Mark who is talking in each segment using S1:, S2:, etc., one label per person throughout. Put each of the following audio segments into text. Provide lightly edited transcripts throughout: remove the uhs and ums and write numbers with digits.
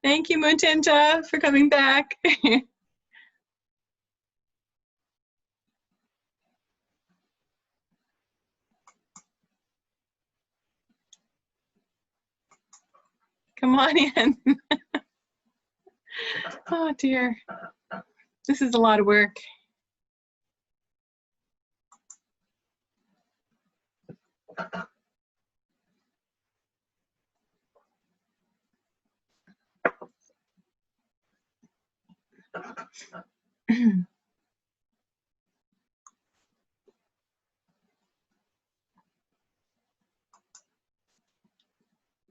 S1: Thank you, Mutinta, for coming back. Come on in. Oh dear. This is a lot of work.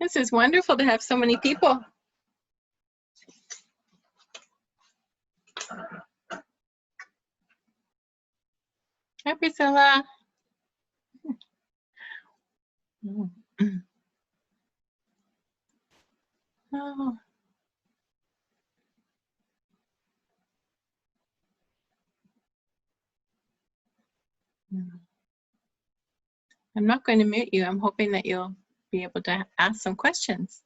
S1: This is wonderful to have so many people. Hi, Priscilla. Oh. I'm not going to mute you. I'm hoping that you'll be able to ask some questions.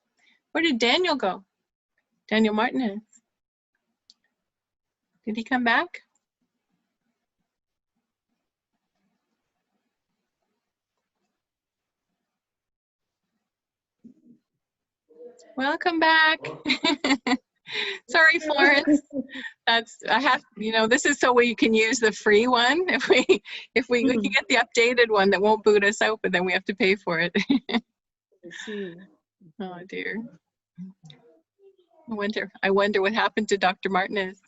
S1: Where did Daniel go? Daniel Martinez. Did he come back? Welcome back. Sorry, Florence. I have, this is so we can use the free one. If we can get the updated one that won't boot us out, but then we have to pay for it. Oh dear. I wonder what happened to Dr. Martinez.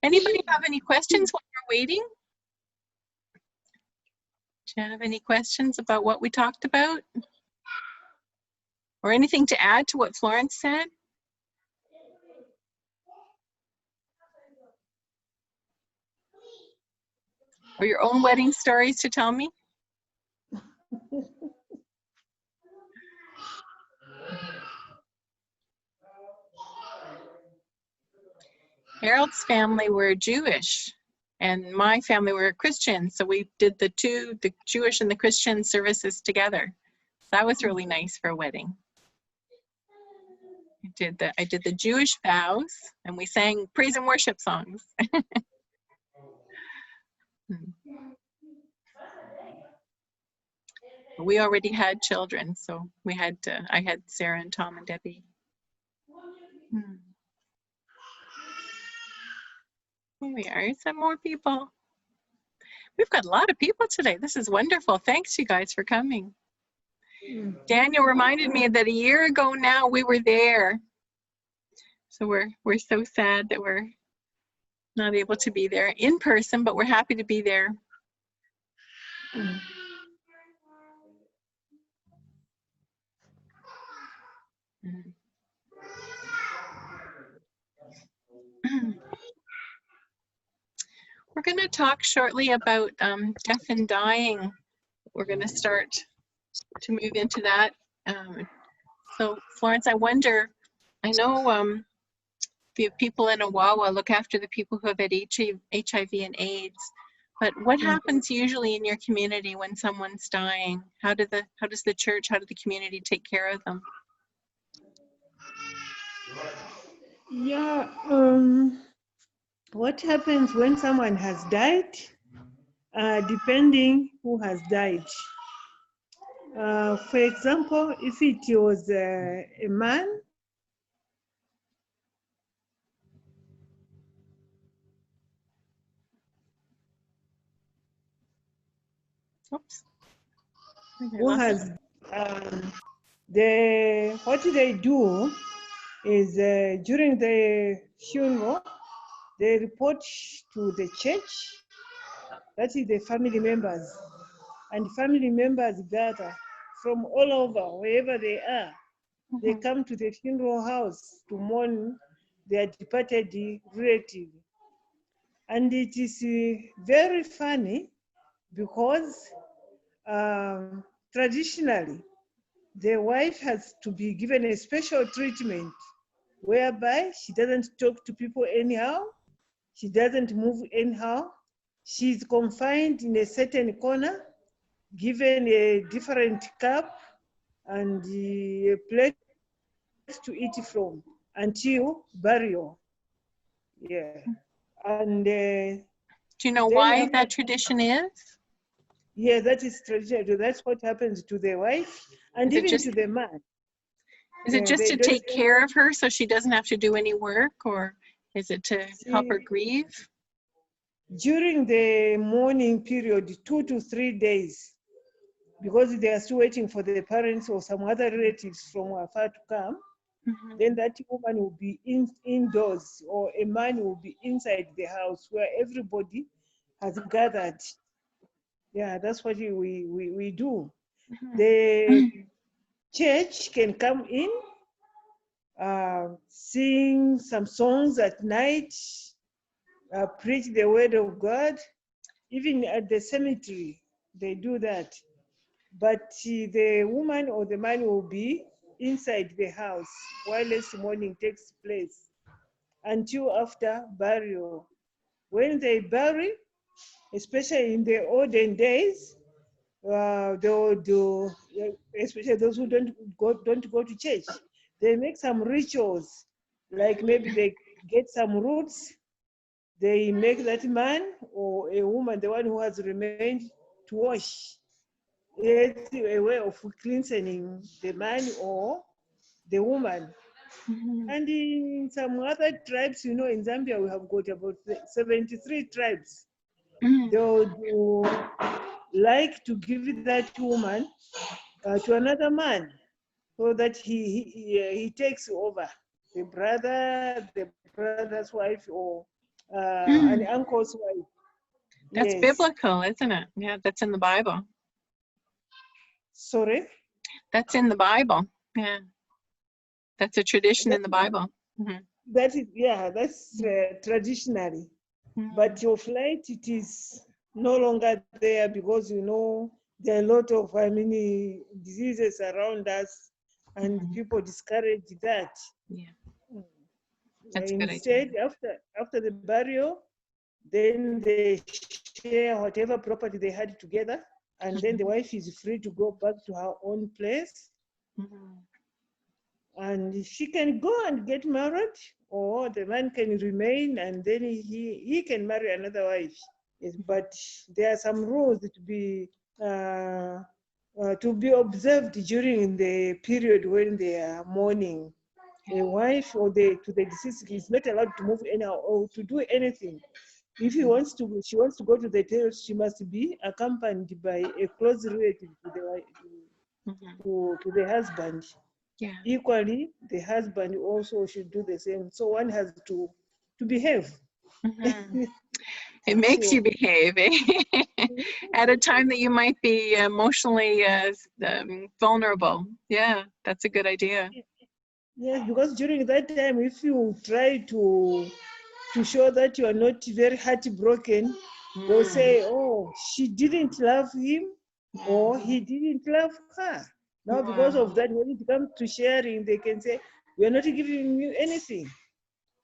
S1: Anybody have any questions while we're waiting? Do you have any questions about what we talked about? Or anything to add to what Florence said? Or your own wedding stories to tell me? Harold's family were Jewish and my family were Christian. So we did the Jewish and the Christian services together. That was really nice for a wedding. I did the Jewish vows and we sang praise and worship songs. We already had children, so I had Sarah and Tom and Debbie. Here we are, some more people. We've got a lot of people today. This is wonderful. Thanks you guys for coming. Daniel reminded me that a year ago now we were there. So we're so sad that we're not able to be there in person, but we're happy to be there. We're going to talk shortly about death and dying. We're going to start to move into that. So Florence, I wonder, I know the people in Awawa look after the people who have had HIV and AIDS, but what happens usually in your community when someone's dying? How does the church, how do the community take care of them?
S2: Yeah, what happens when someone has died, depending who has died. For example, if it was a man,
S1: Oops.
S2: who has, what they do is during the funeral, they report to the church, that is the family members, and family members gather from all over, wherever they are. They come to the funeral house to mourn their departed relative. And it is very funny because traditionally, the wife has to be given a special treatment whereby she doesn't talk to people anyhow, she doesn't move anyhow, she's confined in a certain corner, given a different cup and a place to eat from until burial. Yeah. And
S1: Do you know
S2: then
S1: why
S2: after,
S1: that tradition is?
S2: yeah, that is traditional. That's what happens to the wife and
S1: Is it
S2: even
S1: just
S2: to the man.
S1: is it
S2: Yeah,
S1: just
S2: they
S1: to
S2: don't
S1: take care of her so she doesn't have to do any work, or is it to help her
S2: see
S1: grieve?
S2: during the mourning period, 2 to 3 days, because they are still waiting for the parents or some other relatives from afar to come.
S1: Mhm.
S2: Then that woman will be indoors, or a man will be inside the house where everybody has gathered. Yeah, that's what we do. The church can come in, sing some songs at night, preach the word of God. Even at the cemetery, they do that. But the woman or the man will be inside the house while this mourning takes place until after burial. When they bury, especially in the olden days, they will do, especially those who don't go to church, they make some rituals, like maybe they get some roots, they make that man or a woman, the one who has remained, to wash. It's a way of cleansing the man or the woman.
S1: Mhm.
S2: And in some other tribes, in Zambia, we have got about 73 tribes.
S1: Mhm.
S2: They would like to give that woman to another man so that he takes over the brother's wife, or an
S1: Mhm.
S2: uncle's wife.
S1: That's
S2: Yes.
S1: biblical, isn't it? Yeah, that's in the Bible.
S2: Sorry?
S1: That's in the Bible. Yeah, that's a tradition
S2: That,
S1: in the Bible. Mhm.
S2: that's traditionally.
S1: Mhm.
S2: But of late, it is no longer there because, there are a lot of, diseases around us, and
S1: Mhm.
S2: people discourage that.
S1: Yeah, that's a good idea.
S2: Instead, after the burial, then they share whatever property they had together, and then the
S1: Mhm.
S2: wife is free to go back to her own place,
S1: Mhm.
S2: and she can go and get married, or the man can remain and then he can marry another wife. Yes, but there are some rules uh, to be observed during the period when they are mourning. A wife or to the deceased is not allowed to move anyhow or to do anything. If she wants to go to the toilet, she must be accompanied by a close relative
S1: Mhm.
S2: to the husband.
S1: Yeah.
S2: Equally, the husband also should do the same. So one has to behave.
S1: Mhm. It makes you
S2: So,
S1: behave, eh? At a time that you might be emotionally vulnerable. Yeah, that's a good idea.
S2: yes, because during that time, if you try to show that you are not very heartbroken, they'll
S1: Mm.
S2: say, "Oh, she didn't love him, or he didn't love her." Now, because
S1: Mm.
S2: of that, when it comes to sharing, they can say, "We are not giving you anything."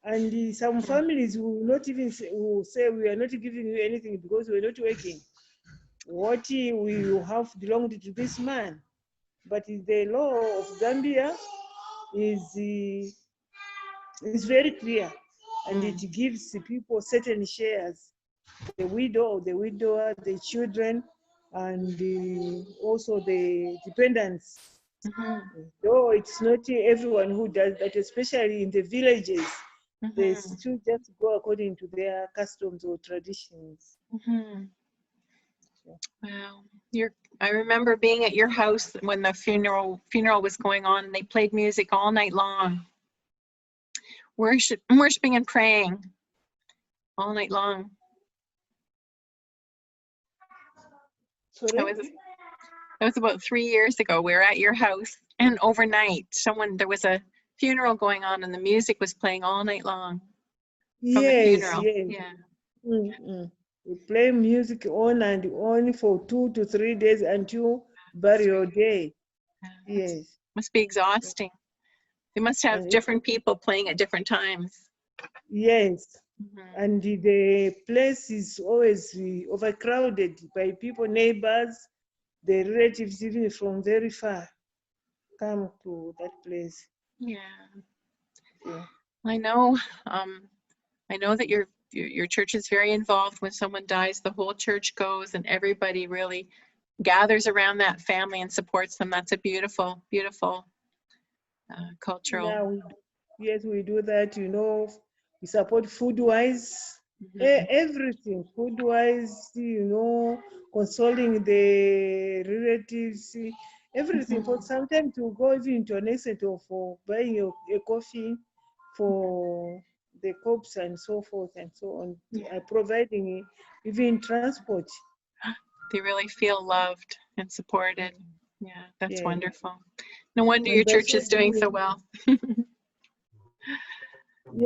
S2: And some
S1: Mm.
S2: families will not even will say, "We are not giving you anything because we're not working. What we have belonged to this man." But the law of Zambia is very clear, and it
S1: Mm.
S2: gives people certain shares: the widow or the widower, the children, and also the dependents.
S1: Mhm.
S2: Though it's not everyone who does that, especially in the villages, they
S1: Mhm.
S2: still just go according to their customs or traditions.
S1: Mhm. Wow. I remember being at your house when the funeral was going on, and they played music all night long, worshiping and praying all night long. That
S2: Sorry?
S1: was that was about 3 years ago. We were at your house, and overnight, there was a funeral going on, and the music was playing all night long from the
S2: Yes,
S1: funeral.
S2: yes.
S1: Yeah.
S2: Mm-mm. We play music on and on for 2 to 3 days until burial day.
S1: That
S2: Yes.
S1: must be exhausting. They must have
S2: And
S1: different people playing at different times.
S2: yes.
S1: Mhm.
S2: And the place is always overcrowded by people, neighbors, the relatives, even from very far. come to that place.
S1: Yeah.
S2: Yeah.
S1: I know. I know that your church is very involved. When someone dies, the whole church goes, and everybody really gathers around that family and supports them. That's a beautiful, beautiful cultural.
S2: Yeah, yes, we do that. We support food-wise,
S1: Mhm.
S2: everything, food-wise, consoling the relatives, everything.
S1: Mhm.
S2: For sometimes to go even to an extent of for buying a coffee
S1: Mhm.
S2: for the corpse and so forth and so on,
S1: Yeah.
S2: providing even transport.
S1: They really feel loved and supported. Yeah, that's
S2: Yes,
S1: wonderful. No wonder your
S2: and by
S1: church
S2: so
S1: is doing so
S2: doing,
S1: well.
S2: yeah,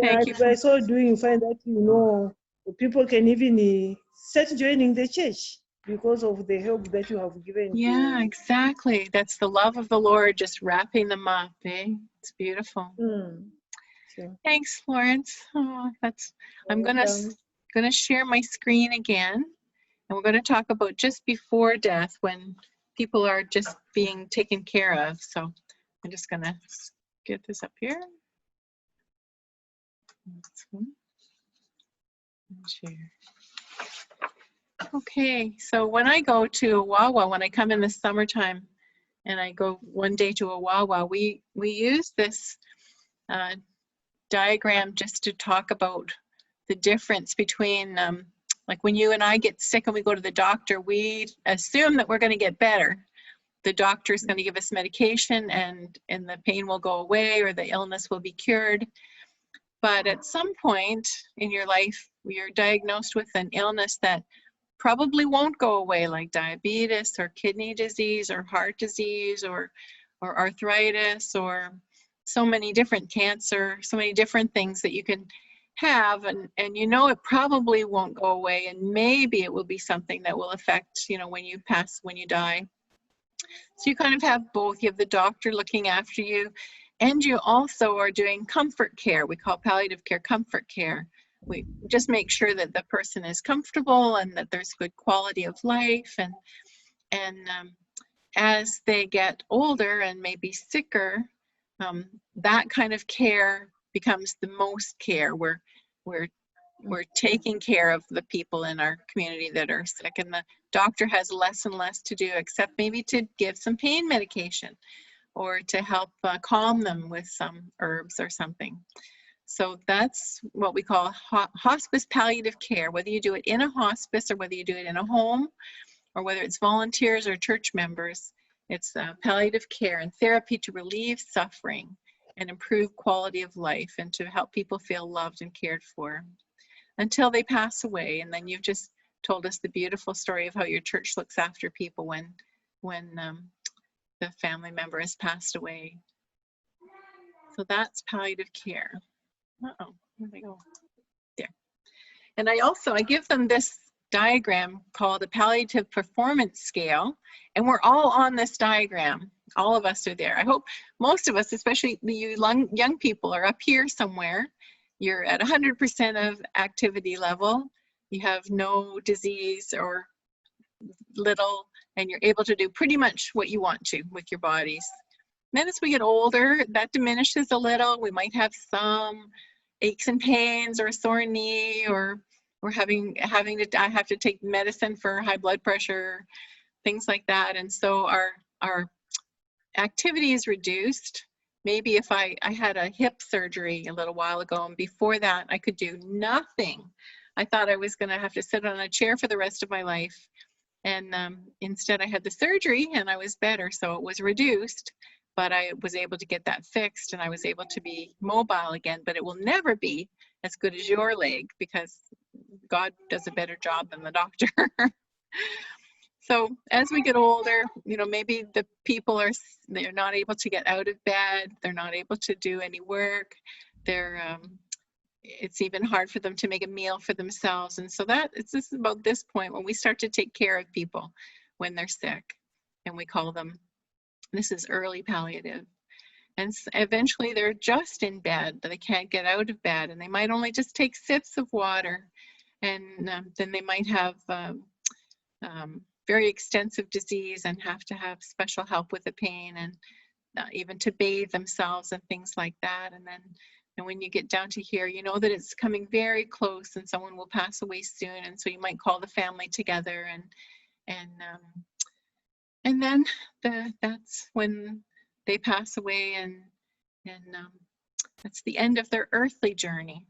S1: Thank you.
S2: and by so doing, you find that people can even start joining the church because of the help that you have given
S1: Yeah,
S2: to.
S1: exactly. That's the love of the Lord just wrapping them up, eh? It's beautiful.
S2: Mm, sure.
S1: Thanks, Florence. Oh, I'm
S2: Welcome.
S1: gonna share my screen again, and we're gonna talk about just before death when people are just being taken care of. So I'm just gonna get this up here. This one, and share. Okay, so when I go to a Wawa, when I come in the summertime and I go one day to a Wawa, we use this uh, diagram just to talk about the difference between like when you and I get sick and we go to the doctor, we assume that we're going to get better. The doctor is going to give us medication and the pain will go away or the illness will be cured. But at some point in your life, you're diagnosed with an illness that probably won't go away, like diabetes or kidney disease or heart disease or arthritis or so many different cancer, so many different things that you can have, and it probably won't go away, and maybe it will be something that will affect when you pass, when you die. So you kind of have both. You have the doctor looking after you, and you also are doing comfort care. We call palliative care comfort care. We just make sure that the person is comfortable and that there's good quality of life. And as they get older and maybe sicker, that kind of care becomes the most care. We're taking care of the people in our community that are sick, and the doctor has less and less to do except maybe to give some pain medication or to help calm them with some herbs or something. So that's what we call hospice palliative care, whether you do it in a hospice or whether you do it in a home or whether it's volunteers or church members. It's palliative care and therapy to relieve suffering and improve quality of life and to help people feel loved and cared for until they pass away. And then you've just told us the beautiful story of how your church looks after people when the family member has passed away. So that's palliative care. Uh-oh, where'd they go? There. And I give them this diagram called a palliative performance scale, and we're all on this diagram. All of us are there. I hope most of us, especially you young people, are up here somewhere. You're at 100% of activity level. You have no disease or little, and you're able to do pretty much what you want to with your bodies. Then as we get older, that diminishes a little. We might have some aches and pains or a sore knee, or we're I have to take medicine for high blood pressure, things like that. And so our activity is reduced. Maybe if I had a hip surgery a little while ago, and before that I could do nothing. I thought I was going to have to sit on a chair for the rest of my life. And instead I had the surgery and I was better. So it was reduced, but I was able to get that fixed and I was able to be mobile again. But it will never be as good as your leg because God does a better job than the doctor. So as we get older, maybe the people they're not able to get out of bed. They're not able to do any work. It's even hard for them to make a meal for themselves. And so this is about this point when we start to take care of people when they're sick, and we call them, this is early palliative. And eventually they're just in bed, but they can't get out of bed, and they might only just take sips of water. And then they might have very extensive disease and have to have special help with the pain. even to bathe themselves and things like that. And when you get down to here, you know that it's coming very close and someone will pass away soon. And so you might call the family together, and then that's when they pass away, and that's the end of their earthly journey.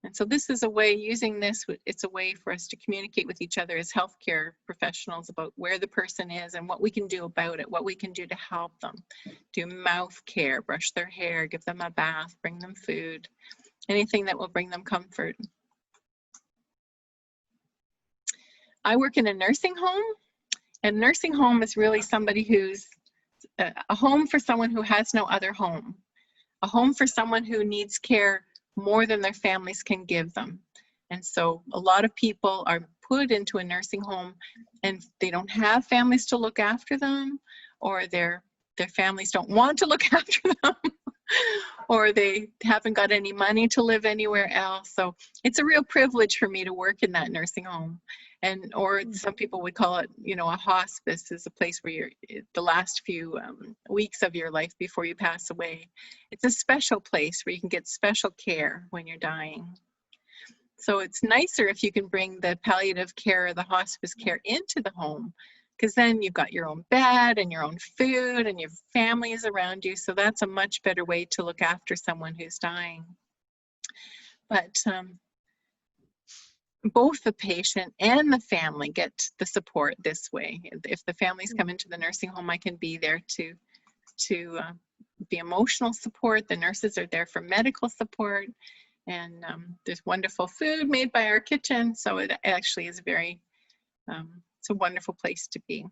S1: And so this is a way, using this, it's a way for us to communicate with each other as healthcare professionals about where the person is and what we can do about it, what we can do to help them. Do mouth care, brush their hair, give them a bath, bring them food, anything that will bring them comfort. I work in a nursing home, and nursing home is really somebody who's a home for someone who has no other home, a home for someone who needs care more than their families can give them. And so a lot of people are put into a nursing home and they don't have families to look after them, or their families don't want to look after them, or they haven't got any money to live anywhere else. So it's a real privilege for me to work in that nursing home. Or some people would call it, you know, a hospice is a place where you're the last few weeks of your life before you pass away. It's a special place where you can get special care when you're dying. So it's nicer if you can bring the palliative care or the hospice care into the home, because then you've got your own bed and your own food and your family is around you. So that's a much better way to look after someone who's dying. But both the patient and the family get the support this way. If the families come into the nursing home, I can be there to be emotional support. The nurses are there for medical support, and there's wonderful food made by our kitchen. So it actually is very, it's a wonderful place to be.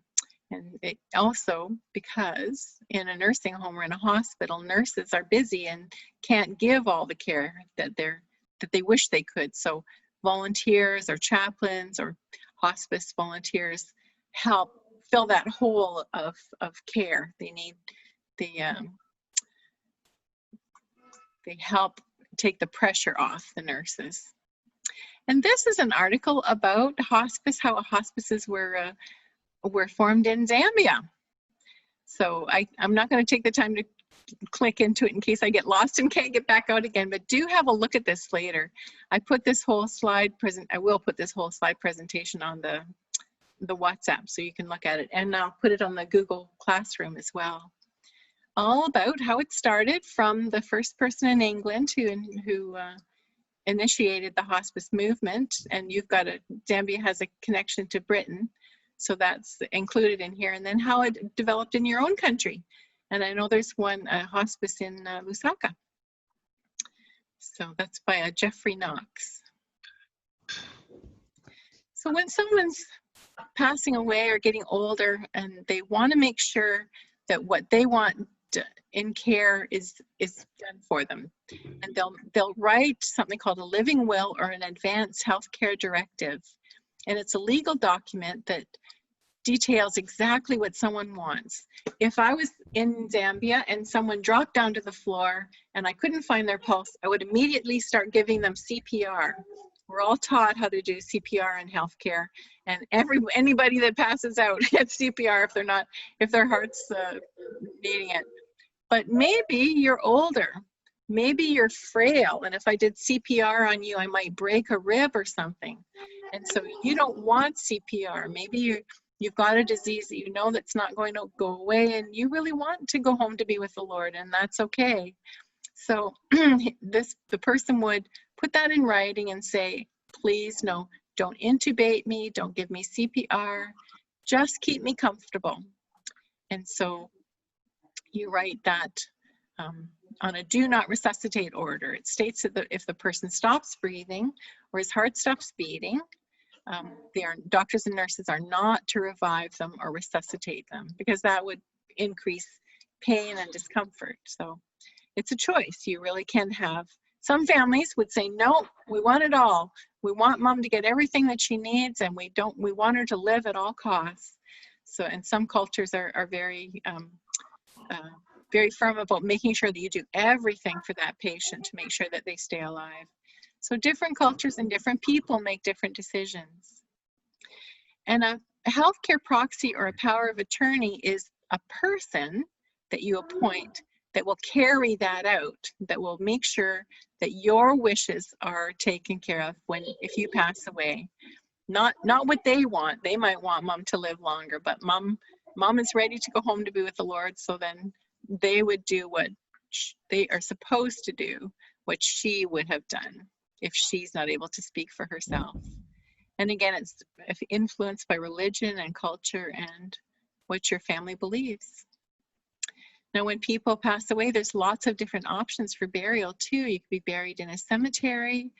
S1: And it also, because in a nursing home or in a hospital, nurses are busy and can't give all the care that they wish they could. So volunteers or chaplains or hospice volunteers help fill that hole of care. They help take the pressure off the nurses. And this is an article about hospice, how hospices were formed in Zambia. So I'm not going to take the time to click into it in case I get lost and can't get back out again, but do have a look at this later. I put this whole slide I will put this whole slide presentation on the WhatsApp so you can look at it, and I'll put it on the Google Classroom as well. All about how it started from the first person in England who initiated the hospice movement, and Zambia has a connection to Britain, so that's included in here, and then how it developed in your own country. And I know there's a hospice in Lusaka. So that's by Jeffrey Knox. So when someone's passing away or getting older and they want to make sure that what they want in care is done for them, and they'll write something called a living will or an advanced healthcare directive. And it's a legal document that details exactly what someone wants. If I was in Zambia and someone dropped down to the floor and I couldn't find their pulse, I would immediately start giving them CPR. We're all taught how to do CPR in healthcare, and anybody that passes out gets CPR if their heart's needing it. But maybe you're older, maybe you're frail, and if I did CPR on you, I might break a rib or something. And so you don't want CPR. Maybe you've got a disease that you know that's not going to go away, and you really want to go home to be with the Lord, and that's okay. So the person would put that in writing and say, please, no, don't intubate me, don't give me CPR, just keep me comfortable. And so you write that on a do not resuscitate order. It states that if the person stops breathing or his heart stops beating, doctors and nurses are not to revive them or resuscitate them, because that would increase pain and discomfort. So it's a choice. You really can have. Some families would say, no, we want it all. We want mom to get everything that she needs, and we want her to live at all costs. So, and some cultures are very, very firm about making sure that you do everything for that patient to make sure that they stay alive. So different cultures and different people make different decisions. And a healthcare proxy or a power of attorney is a person that you appoint that will carry that out, that will make sure that your wishes are taken care of if you pass away. Not what they want. They might want mom to live longer, but mom is ready to go home to be with the Lord, so then they would do what they are supposed to do, what she would have done if she's not able to speak for herself. And again, it's influenced by religion and culture and what your family believes. Now, when people pass away, there's lots of different options for burial too. You could be buried in a cemetery.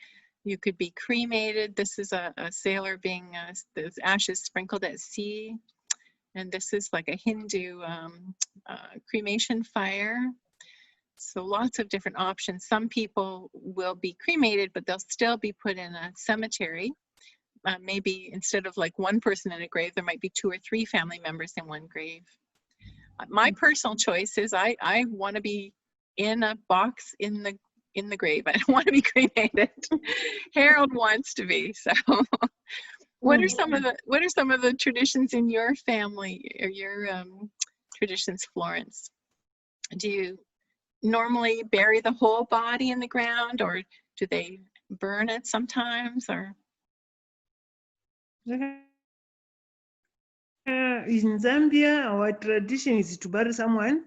S1: You could be cremated. This is a sailor being, the ashes sprinkled at sea. And this is like a Hindu cremation fire. So lots of different options. Some people will be cremated, but they'll still be put in a cemetery. Maybe instead of like one person in a grave, there might be 2 or 3 family members in one grave. My personal choice is I want to be in a box in the grave. I don't want to be cremated. Harold wants to be. So what are some of the traditions in your family, or your traditions, Florence? Do you normally bury the whole body in the ground, or do they burn it sometimes, or?
S2: In Zambia, our tradition is to bury someone.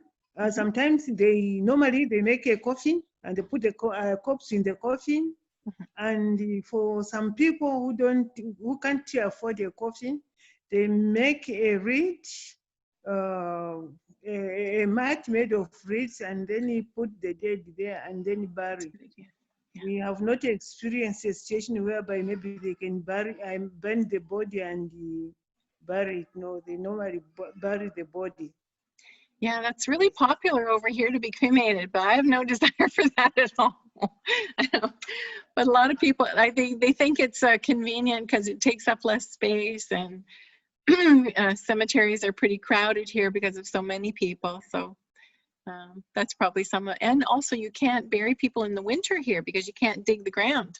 S2: Sometimes they make a coffin and they put the corpse in the coffin. And for some people who can't afford a coffin, they make a reed, a mat made of reeds, and then he put the dead there and then bury. Yeah. We have not experienced a situation whereby maybe they can burn the body and bury it. No, they normally bury the body.
S1: Yeah, that's really popular over here to be cremated, but I have no desire for that at all. But a lot of people, I think they think it's convenient because it takes up less space, and cemeteries are pretty crowded here because of so many people. So that's probably and also you can't bury people in the winter here because you can't dig the ground.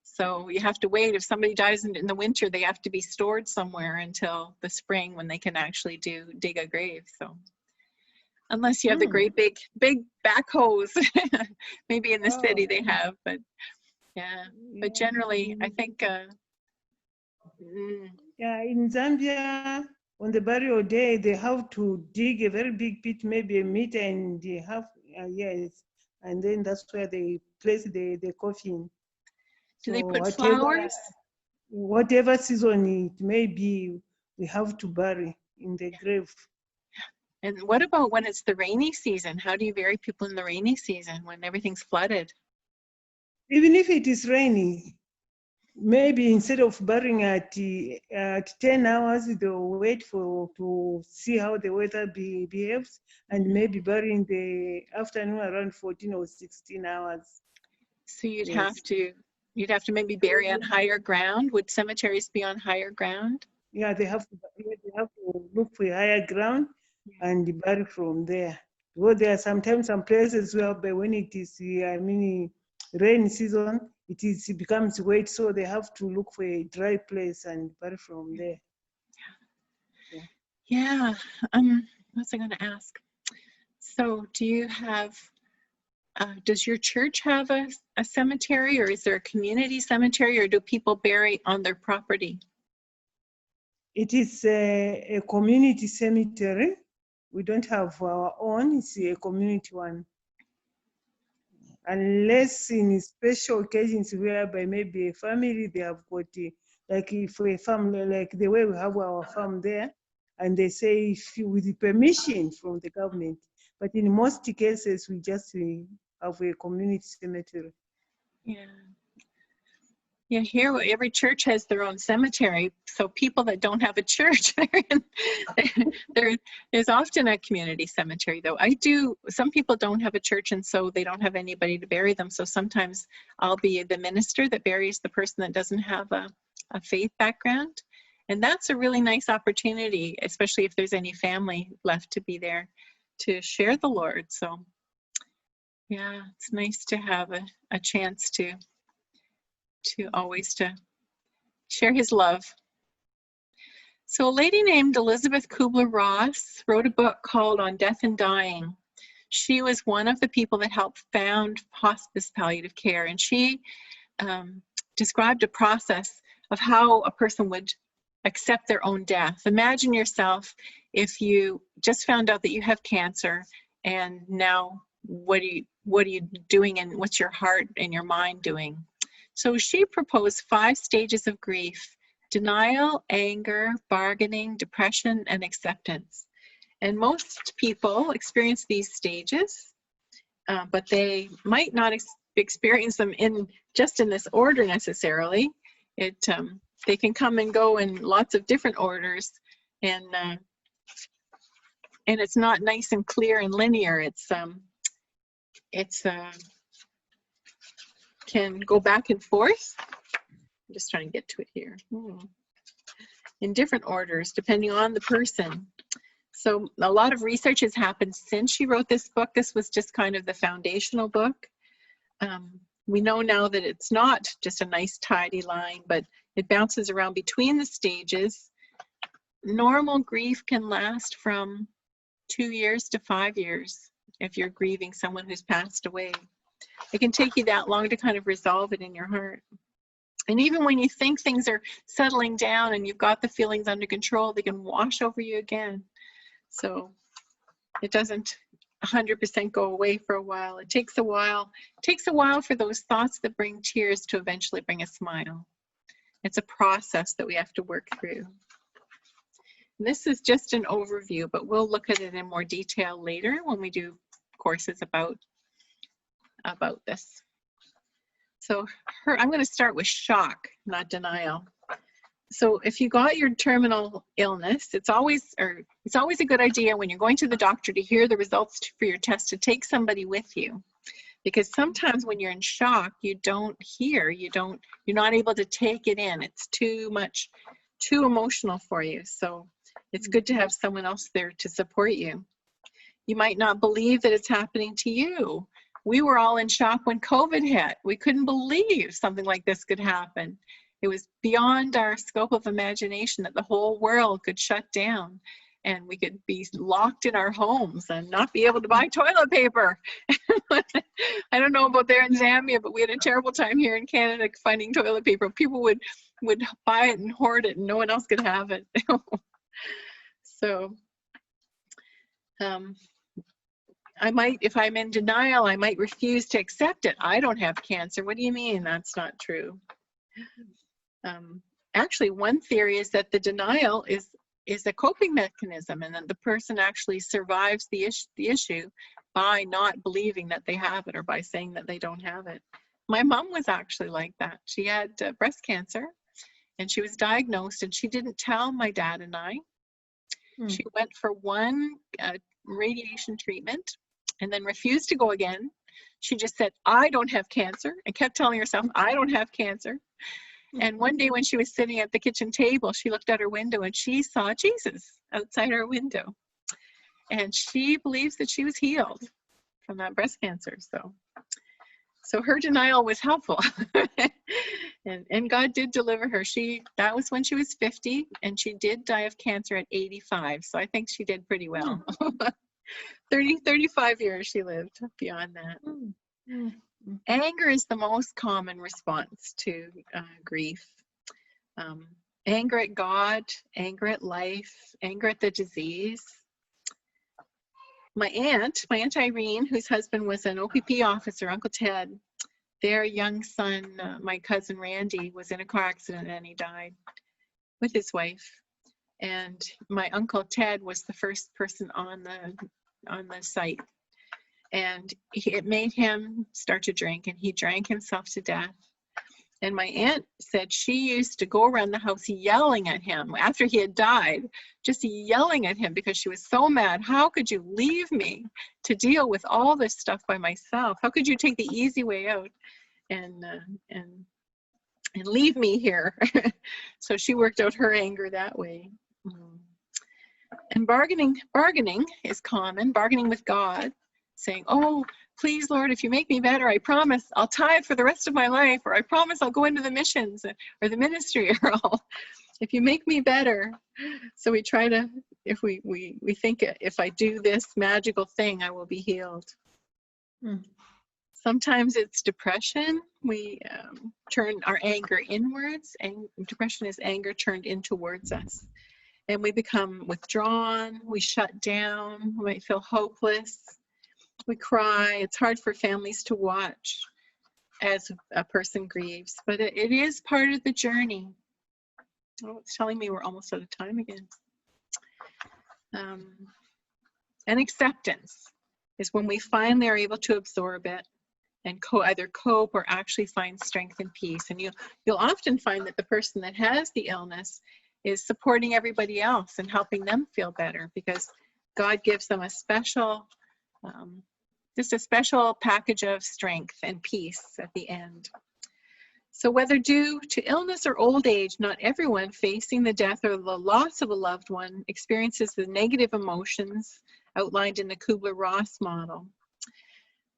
S1: So you have to wait. If somebody dies in the winter, they have to be stored somewhere until the spring when they can actually dig a grave. So unless you have the great big backhoes, maybe in the city they have, but yeah. But generally, I think.
S2: Yeah, in Zambia, on the burial day, they have to dig a very big pit, maybe 1.5 meters, yes, and then that's where they place the coffin.
S1: Do they put flowers?
S2: Whatever season it may be, we have to bury in the grave.
S1: And what about when it's the rainy season? How do you bury people in the rainy season when everything's flooded?
S2: Even if it is rainy, maybe instead of burying at 10 hours, they'll wait to see how the weather behaves, and maybe bury in the afternoon around 14 or 16 hours.
S1: So you'd have to maybe bury on higher ground. Would cemeteries be on higher ground?
S2: Yeah, they have to look for higher ground and bury from there. Well, there are sometimes some places where when it is, rain season, it becomes wet, so they have to look for a dry place and bury from there.
S1: Yeah. What's I going to ask? So do you have, does your church have a cemetery, or is there a community cemetery, or do people bury on their property?
S2: It is a community cemetery. We don't have our own, it's a community one. Unless in special occasions whereby maybe a family, they have got, like if a family, like the way we have our farm there, and they say with permission from the government. But in most cases, we just have a community cemetery.
S1: Yeah. Yeah, here every church has their own cemetery. So people that don't have a church, there's often a community cemetery though. Some people don't have a church, and so they don't have anybody to bury them. So sometimes I'll be the minister that buries the person that doesn't have a faith background. And that's a really nice opportunity, especially if there's any family left to be there to share the Lord. So yeah, it's nice to have a chance to always to share his love. So a lady named Elizabeth Kubler-Ross wrote a book called On Death and Dying. She was one of the people that helped found hospice palliative care, and she described a process of how a person would accept their own death. Imagine yourself if you just found out that you have cancer, and now what are you doing, and what's your heart and your mind doing? So she proposed 5 stages of grief: denial, anger, bargaining, depression, and acceptance. And most people experience these stages, but they might not experience them just in this order necessarily. They can come and go in lots of different orders, and it's not nice and clear and linear. It's can go back and forth. I'm just trying to get to it here. In different orders, depending on the person. So a lot of research has happened since she wrote this book. This was just kind of the foundational book. We know now that it's not just a nice tidy line, but it bounces around between the stages. Normal grief can last from 2 years to 5 years if you're grieving someone who's passed away. It can take you that long to kind of resolve it in your heart. And even when you think things are settling down and you've got the feelings under control, they can wash over you again. So it doesn't 100% go away for a while. It takes a while. It takes a while for those thoughts that bring tears to eventually bring a smile. It's a process that we have to work through. And this is just an overview, but we'll look at it in more detail later when we do courses about this. So I'm going to start with shock, not denial. So if you got your terminal illness, it's always a good idea when you're going to the doctor to hear the results for your test to take somebody with you, because sometimes when you're in shock, you don't hear, you're not able to take it in. It's too much, too emotional for you. So it's good to have someone else there to support you. You might not believe that it's happening to you. We were all in shock when COVID hit. We couldn't believe something like this could happen. It was beyond our scope of imagination that the whole world could shut down and we could be locked in our homes and not be able to buy toilet paper. I don't know about there in Zambia, but we had a terrible time here in Canada finding toilet paper. People would buy it and hoard it and no one else could have it. So I might, if I'm in denial, I might refuse to accept it. I don't have cancer. What do you mean? That's not true. Actually, one theory is that the denial is a coping mechanism, and that the person actually survives the issue by not believing that they have it or by saying that they don't have it. My mom was actually like that. She had breast cancer, and she was diagnosed, and she didn't tell my dad and I. She went for one radiation treatment and then refused to go again. She just said, I don't have cancer, and kept telling herself, I don't have cancer. And one day when she was sitting at the kitchen table, she looked out her window and she saw Jesus outside her window. And she believes that she was healed from that breast cancer. So her denial was helpful. and God did deliver her. That was when she was 50, and she did die of cancer at 85. So I think she did pretty well. 35 years she lived beyond that. Anger is the most common response to grief. Anger at God, anger at life, anger at the disease. My aunt Irene, whose husband was an OPP officer, Uncle Ted, their young son, my cousin Randy, was in a car accident and he died with his wife. And my Uncle Ted was the first person on the site. And it made him start to drink, and he drank himself to death. And my aunt said she used to go around the house yelling at him after he had died, just yelling at him because she was so mad. How could you leave me to deal with all this stuff by myself? How could you take the easy way out and leave me here? So she worked out her anger that way. And bargaining is common, bargaining with God, saying, oh, please, Lord, if you make me better, I promise I'll tithe for the rest of my life, or I promise I'll go into the missions or the ministry, or If you make me better. So we try to, if we think if I do this magical thing, I will be healed. Sometimes it's depression. We turn our anger inwards, and depression is anger turned in towards us. And we become withdrawn, we shut down, we might feel hopeless, we cry. It's hard for families to watch as a person grieves, but it is part of the journey. Oh, it's telling me we're almost out of time again. And acceptance is when we finally are able to absorb it and either cope or actually find strength and peace. And you'll often find that the person that has the illness is supporting everybody else and helping them feel better, because God gives them a special, just a special package of strength and peace at the end. So whether due to illness or old age, not everyone facing the death or the loss of a loved one experiences the negative emotions outlined in the Kubler-Ross model.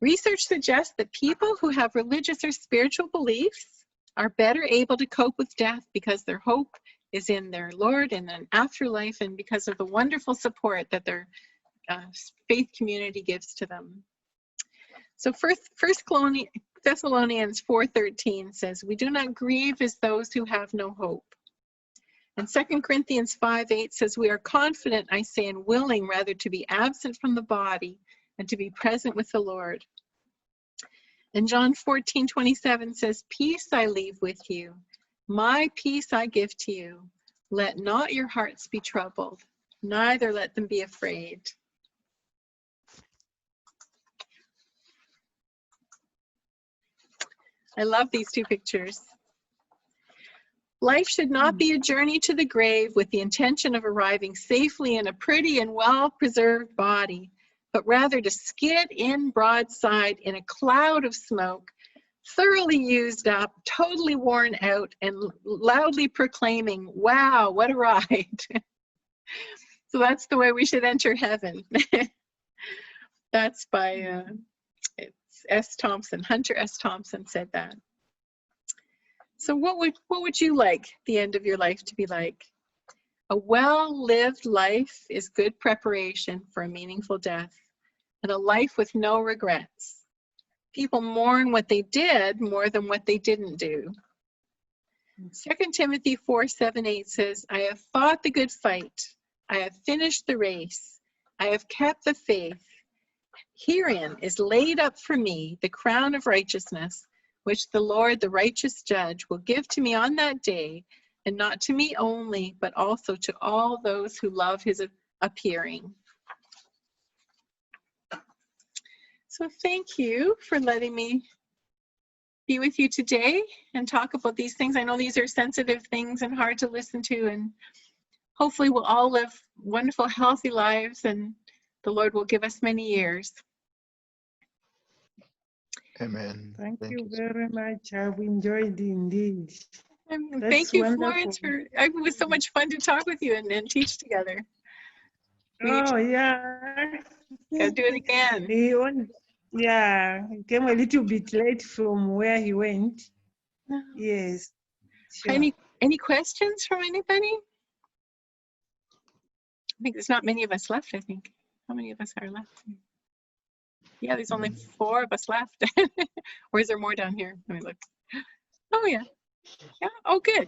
S1: Research suggests that people who have religious or spiritual beliefs are better able to cope with death because their hope is in their Lord and an afterlife, and because of the wonderful support that their faith community gives to them. So First Thessalonians 4:13 says, we do not grieve as those who have no hope. And 2 Corinthians 5:8 says, we are confident, I say, and willing rather to be absent from the body and to be present with the Lord. And John 14:27 says, peace I leave with you, my peace I give to you. Let not your hearts be troubled, neither let them be afraid. I love these two pictures. Life should not be a journey to the grave with the intention of arriving safely in a pretty and well-preserved body, but rather to skid in broadside in a cloud of smoke, thoroughly used up, totally worn out, and loudly proclaiming, wow, what a ride. So that's the way we should enter heaven. That's by Hunter S. Thompson said that. So what would you like the end of your life to be like? A well-lived life is good preparation for a meaningful death, and a life with no regrets. People mourn what they did more than what they didn't do. 2 Timothy 4:7-8 says, I have fought the good fight. I have finished the race. I have kept the faith. Herein is laid up for me the crown of righteousness, which the Lord, the righteous judge, will give to me on that day, and not to me only, but also to all those who love his appearing. So thank you for letting me be with you today and talk about these things. I know these are sensitive things and hard to listen to, and hopefully we'll all live wonderful, healthy lives, and the Lord will give us many years.
S3: Amen.
S2: Thank you very much. I've enjoyed indeed.
S1: Thank you,
S2: wonderful.
S1: Florence. It was so much fun to talk with you and teach together.
S2: Oh, yeah.
S1: Gotta do it again.
S2: He came a little bit late from where he went. Yes. Sure.
S1: Any questions from anybody? I think there's not many of us left, I think. How many of us are left? Yeah, there's only 4 of us left. Or is there more down here? Let me look. Oh, yeah. Yeah, oh, good.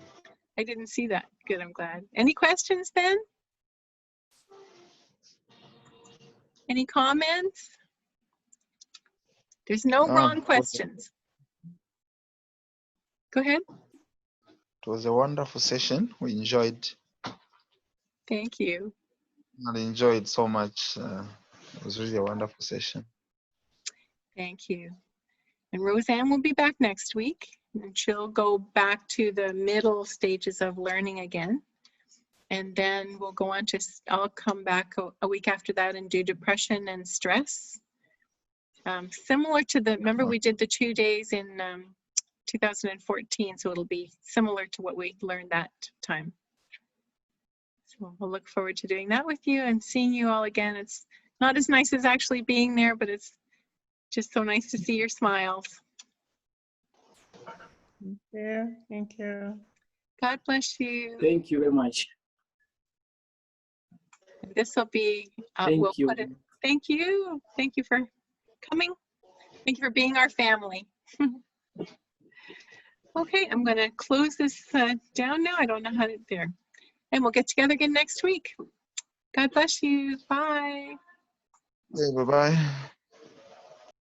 S1: I didn't see that. Good, I'm glad. Any questions then? Any comments? There's no wrong questions. Go ahead.
S3: It was a wonderful session. We enjoyed.
S1: Thank you.
S3: I enjoyed so much. It was really a wonderful session.
S1: Thank you. And Roseanne will be back next week, and she'll go back to the middle stages of learning again. And then we'll go on to, I'll come back a week after that and do depression and stress. Similar to remember we did the 2 days in 2014, so it'll be similar to what we learned that time. So we'll look forward to doing that with you and seeing you all again. It's not as nice as actually being there, but it's just so nice to see your smiles.
S2: Yeah, thank you.
S1: God bless you.
S4: Thank you very much.
S1: This will be,
S4: Thank
S1: we'll
S4: you.
S1: put it, thank you. Thank you for coming. Thank you for being our family. Okay, I'm going to close this down now. I don't know how to, there. And we'll get together again next week. God bless you. Bye.
S3: Yeah, bye-bye.